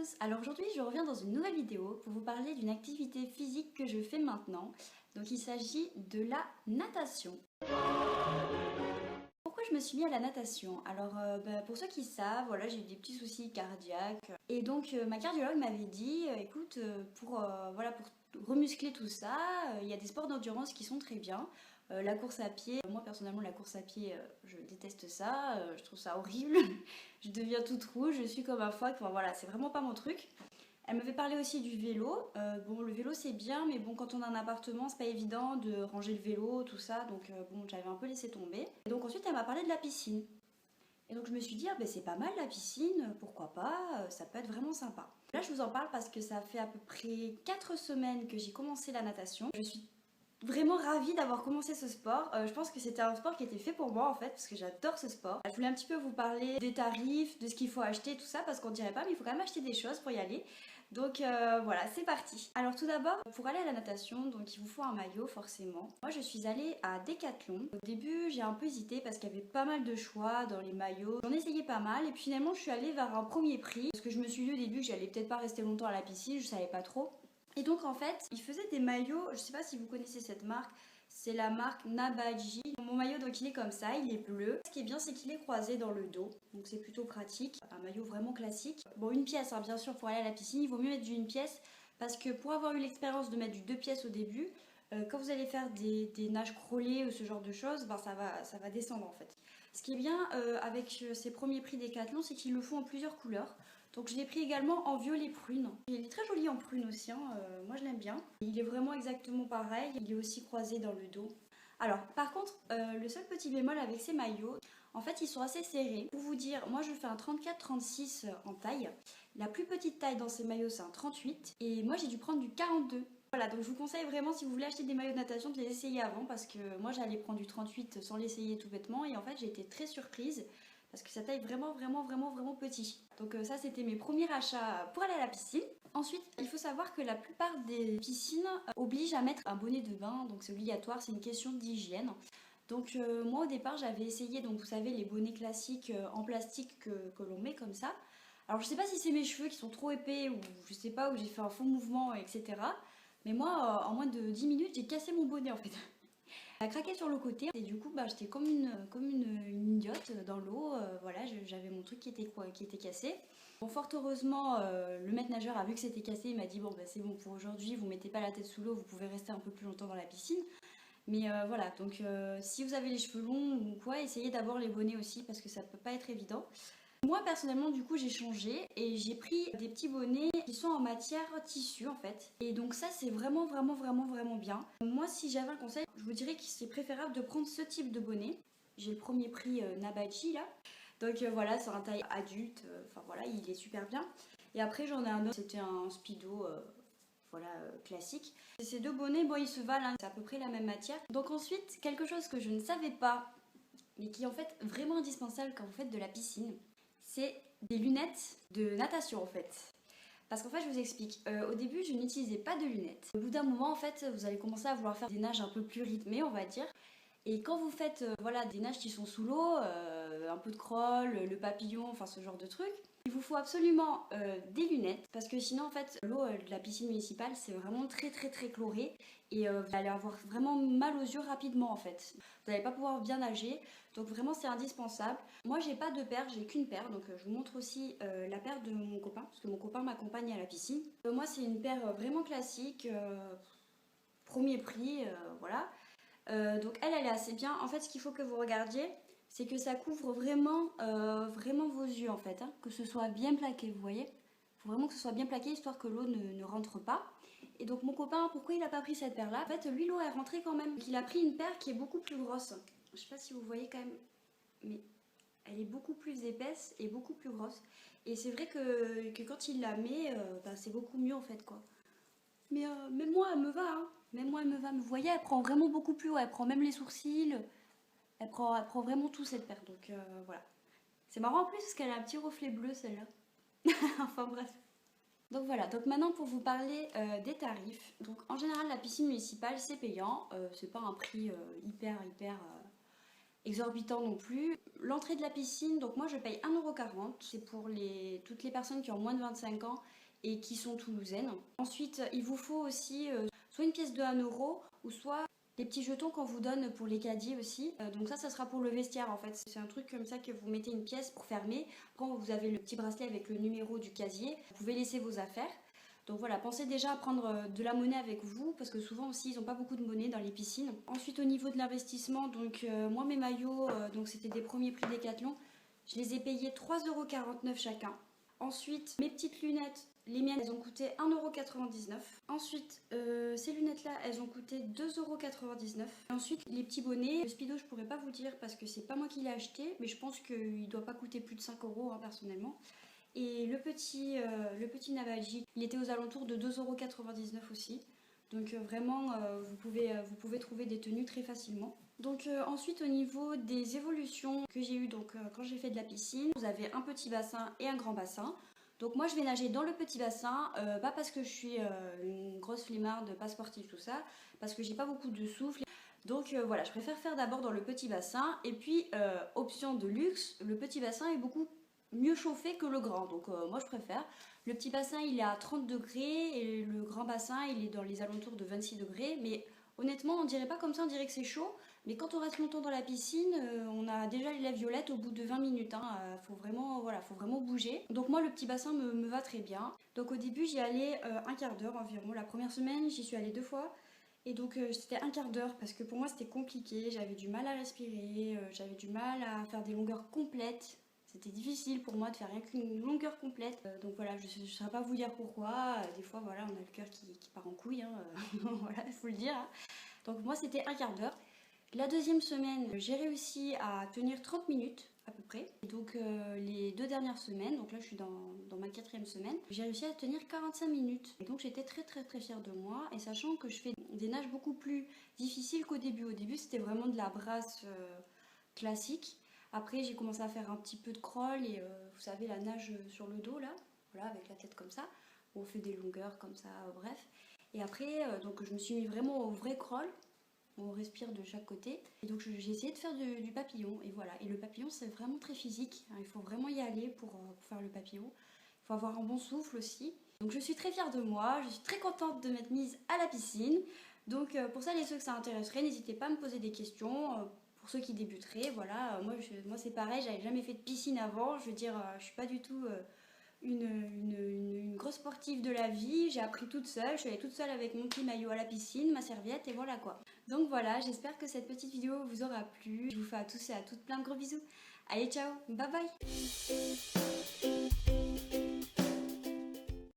tous, alors aujourd'hui je reviens dans une nouvelle vidéo pour vous parler d'une activité physique que je fais maintenant. Donc il s'agit de la natation. Pourquoi je me suis mis à la natation? Alors pour ceux qui savent, voilà, j'ai eu des petits soucis cardiaques et donc ma cardiologue m'avait dit écoute pour remuscler tout ça, il y a des sports d'endurance qui sont très bien. La course à pied, moi personnellement la course à pied je déteste ça, je trouve ça horrible, je deviens toute rouge, je suis comme un phoque, enfin voilà, c'est vraiment pas mon truc. Elle m'avait parlé aussi du vélo. Bon, le vélo c'est bien, mais bon, quand on a un appartement, c'est pas évident de ranger le vélo, tout ça. Donc bon, j'avais un peu laissé tomber. Et donc ensuite, elle m'a parlé de la piscine. Et donc je me suis dit, ah ben c'est pas mal la piscine, pourquoi pas, ça peut être vraiment sympa. Là, je vous en parle parce que ça fait à peu près 4 semaines que j'ai commencé la natation. Je suis vraiment ravie d'avoir commencé ce sport. Je pense que c'était un sport qui était fait pour moi en fait, parce que j'adore ce sport. Je voulais un petit peu vous parler des tarifs, de ce qu'il faut acheter, tout ça, parce qu'on dirait pas, mais il faut quand même acheter des choses pour y aller. Donc voilà, c'est parti. Alors tout d'abord, pour aller à la natation, donc il vous faut un maillot forcément. Moi je suis allée à Decathlon. Au début j'ai un peu hésité parce qu'il y avait pas mal de choix dans les maillots. J'en essayais pas mal et puis finalement je suis allée vers un premier prix. Parce que je me suis dit au début que j'allais peut-être pas rester longtemps à la piscine, je savais pas trop. Et donc en fait, ils faisaient des maillots, je sais pas si vous connaissez cette marque, c'est la marque Nabaji. Mon maillot donc il est comme ça, il est bleu. Ce qui est bien c'est qu'il est croisé dans le dos, donc c'est plutôt pratique. Un maillot vraiment classique. Bon une pièce hein, bien sûr pour aller à la piscine, il vaut mieux mettre du une pièce parce que pour avoir eu l'expérience de mettre du deux pièces au début, quand vous allez faire des nages crawlées ou ce genre de choses, ben ça va descendre en fait. Ce qui est bien avec ces premiers prix Decathlon, c'est qu'ils le font en plusieurs couleurs. Donc je l'ai pris également en violet prune. Il est très joli en prune aussi, hein. Moi je l'aime bien. Il est vraiment exactement pareil, il est aussi croisé dans le dos. Alors par contre, le seul petit bémol avec ces maillots, en fait ils sont assez serrés. Pour vous dire, moi je fais un 34-36 en taille. La plus petite taille dans ces maillots c'est un 38 et moi j'ai dû prendre du 42. Voilà, donc je vous conseille vraiment si vous voulez acheter des maillots de natation de les essayer avant parce que moi j'allais prendre du 38 sans l'essayer tout bêtement et en fait j'ai été très surprise parce que ça taille vraiment petit. Donc ça c'était mes premiers achats pour aller à la piscine. Ensuite, il faut savoir que la plupart des piscines obligent à mettre un bonnet de bain, donc c'est obligatoire, c'est une question d'hygiène. Donc moi au départ j'avais essayé, donc vous savez les bonnets classiques en plastique que l'on met comme ça. Alors je sais pas si c'est mes cheveux qui sont trop épais ou je sais pas, où j'ai fait un faux mouvement, etc. Mais moi en moins de 10 minutes j'ai cassé mon bonnet en fait. Elle a craqué sur le côté et du coup bah, j'étais comme une idiote dans l'eau, voilà, j'avais mon truc qui était cassé. Bon, fort heureusement, le maître nageur a vu que c'était cassé, il m'a dit bon bah c'est bon pour aujourd'hui, vous mettez pas la tête sous l'eau, vous pouvez rester un peu plus longtemps dans la piscine. Mais voilà, donc si vous avez les cheveux longs ou quoi, essayez d'abord les bonnets aussi parce que ça peut pas être évident. Moi personnellement du coup j'ai changé et j'ai pris des petits bonnets qui sont en matière tissu en fait. Et donc ça c'est vraiment bien. Moi si j'avais un conseil, je vous dirais que c'est préférable de prendre ce type de bonnet. J'ai le premier prix Nabaji là. Donc voilà, c'est un taille adulte, enfin voilà, il est super bien. Et après j'en ai un autre, c'était un Speedo voilà, classique. Ces deux bonnets, bon ils se valent, hein, c'est à peu près la même matière. Donc ensuite, quelque chose que je ne savais pas, mais qui est en fait vraiment indispensable quand vous faites de la piscine, c'est des lunettes de natation en fait. Parce qu'en fait, je vous explique. Au début, je n'utilisais pas de lunettes. Au bout d'un moment, en fait, vous allez commencer à vouloir faire des nages un peu plus rythmées, on va dire. Et quand vous faites voilà, des nages qui sont sous l'eau, un peu de crawl, le papillon, enfin ce genre de trucs, il vous faut absolument des lunettes parce que sinon en fait l'eau de la piscine municipale c'est vraiment très chloré et vous allez avoir vraiment mal aux yeux rapidement en fait. Vous n'allez pas pouvoir bien nager donc vraiment c'est indispensable. Moi j'ai pas de paire, j'ai qu'une paire donc je vous montre aussi la paire de mon copain parce que mon copain m'accompagne à la piscine. Moi c'est une paire vraiment classique, premier prix, voilà. Donc elle est assez bien. En fait ce qu'il faut que vous regardiez c'est que ça couvre vraiment vos yeux en fait, hein. Que ce soit bien plaqué, vous voyez. Il faut vraiment que ce soit bien plaqué histoire que l'eau ne rentre pas. Et donc mon copain, pourquoi il n'a pas pris cette paire là? En fait lui l'eau est rentrée quand même. Donc il a pris une paire qui est beaucoup plus grosse. Je sais pas si vous voyez quand même, mais elle est beaucoup plus épaisse et beaucoup plus grosse. Et c'est vrai que quand il la met, bah, c'est beaucoup mieux en fait quoi. Mais même moi elle me va, hein. Même moi elle me va. Vous voyez, elle prend vraiment beaucoup plus haut, elle prend même les sourcils. Elle prend vraiment tout cette paire, donc voilà. C'est marrant en plus parce qu'elle a un petit reflet bleu celle-là. Enfin bref. Donc voilà, donc maintenant pour vous parler des tarifs. Donc en général la piscine municipale c'est payant, c'est pas un prix hyper exorbitant non plus. L'entrée de la piscine, donc moi je paye 1,40 €, c'est pour toutes les personnes qui ont moins de 25 ans et qui sont toulousaines. Ensuite, il vous faut aussi soit une pièce de 1 € ou soit les petits jetons qu'on vous donne pour les caddies aussi. Donc ça sera pour le vestiaire en fait. C'est un truc comme ça que vous mettez une pièce pour fermer. Quand vous avez le petit bracelet avec le numéro du casier, vous pouvez laisser vos affaires. Donc voilà, pensez déjà à prendre de la monnaie avec vous parce que souvent aussi ils n'ont pas beaucoup de monnaie dans les piscines. Ensuite au niveau de l'investissement, donc moi mes maillots, donc c'était des premiers prix Décathlon, je les ai payés 3,49 € chacun. Ensuite mes petites lunettes, les miennes elles ont coûté 1,99 €. Ensuite ces lunettes là elles ont coûté 2,99 €. Ensuite les petits bonnets, le Speedo je pourrais pas vous dire parce que c'est pas moi qui l'ai acheté, mais je pense qu'il doit pas coûter plus de 5 € hein, personnellement. Et le petit Navaji, il était aux alentours de 2,99 € aussi. Donc vraiment, vous pouvez trouver des tenues très facilement. Donc ensuite, au niveau des évolutions que j'ai eues quand j'ai fait de la piscine, vous avez un petit bassin et un grand bassin. Donc moi, je vais nager dans le petit bassin, pas parce que je suis une grosse flemmarde, pas sportive, tout ça, parce que j'ai pas beaucoup de souffle. Donc voilà, je préfère faire d'abord dans le petit bassin. Et puis, option de luxe, le petit bassin est beaucoup mieux chauffé que le grand, donc moi je préfère. Le petit bassin il est à 30 degrés et le grand bassin il est dans les alentours de 26 degrés, mais honnêtement on dirait pas comme ça, on dirait que c'est chaud, mais quand on reste longtemps dans la piscine, on a déjà les lèvres violettes au bout de 20 minutes, hein. Faut vraiment bouger. Donc moi le petit bassin me va très bien. Donc au début j'y allais un quart d'heure environ, la première semaine j'y suis allée 2 fois. Et donc c'était un quart d'heure parce que pour moi c'était compliqué, j'avais du mal à respirer, j'avais du mal à faire des longueurs complètes. C'était difficile pour moi de faire rien qu'une longueur complète. Donc voilà, je ne saurais pas vous dire pourquoi. Des fois, voilà, on a le cœur qui part en couille. Hein. Voilà, il faut le dire. Hein. Donc moi, c'était un quart d'heure. La deuxième semaine, j'ai réussi à tenir 30 minutes à peu près. Et donc les 2 dernières semaines, donc là je suis dans ma 4e semaine, j'ai réussi à tenir 45 minutes. Et donc j'étais très fière de moi. Et sachant que je fais des nages beaucoup plus difficiles qu'au début. Au début, c'était vraiment de la brasse classique. Après, j'ai commencé à faire un petit peu de crawl et vous savez, la nage sur le dos là, voilà, avec la tête comme ça. On fait des longueurs comme ça, bref. Et après, donc je me suis mis vraiment au vrai crawl. On respire de chaque côté. Et donc j'ai essayé de faire du papillon. Et voilà. Et le papillon, c'est vraiment très physique. Il faut vraiment y aller pour faire le papillon. Il faut avoir un bon souffle aussi. Donc je suis très fière de moi. Je suis très contente de m'être mise à la piscine. Donc pour ça, les ceux que ça intéresserait, n'hésitez pas à me poser des questions. Pour ceux qui débuteraient, voilà, moi c'est pareil, j'avais jamais fait de piscine avant, je veux dire, je suis pas du tout une grosse sportive de la vie, j'ai appris toute seule, je suis allée toute seule avec mon petit maillot à la piscine, ma serviette et voilà quoi. Donc voilà, j'espère que cette petite vidéo vous aura plu, je vous fais à tous et à toutes plein de gros bisous. Allez ciao, bye bye.